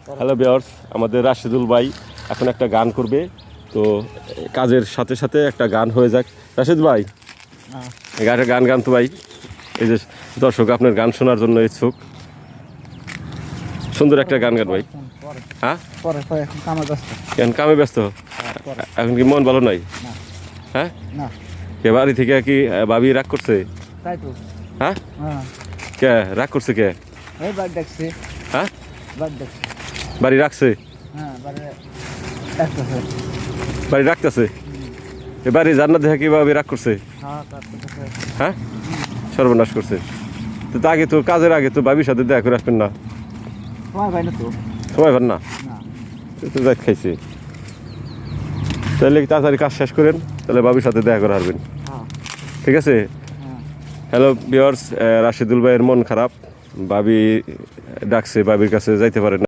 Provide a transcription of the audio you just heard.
Hello viewers, আমাদের রাশেদুল ভাই এখন একটা গান করবে। তো কাজের সাথে সাথে একটা গান হয়ে যাক। রাশেদ ভাই, একটা গান গান তো ভাই। এই যে দর্শক আপনার গান শোনার জন্য ইচ্ছুক। সুন্দর একটা গান গান ভাই। হ্যাঁ, কেন কামে ব্যস্ত? এখন কি মন ভালো নাই? হ্যাঁ, কে বাড়ি থেকে কি ভাবি রাগ করছে? হ্যাঁ, কে রাগ করছে? কে হ্যাঁ বাড়ি রাখছে? বাড়ি রাখতেছে? এ বাড়ি জান্নাত দেখে কি ভাবি রাগ করছে? হ্যাঁ, সর্বনাশ করছে। তো আগে তো কাজের আগে তো ভাবির সাথে দেখা করে আসবেন না? সময় পান না? তো যাই খাইছে। তাহলে তাড়াতাড়ি কাজ শেষ করেন, তাহলে ভাবির সাথে দেখা করে আসবেন। ঠিক আছে। হ্যালো ভিউয়ার্স, রাশেদুল ভাইয়ের মন খারাপ, ভাবি ডাকছে, ভাবির কাছে যাইতে পারে না।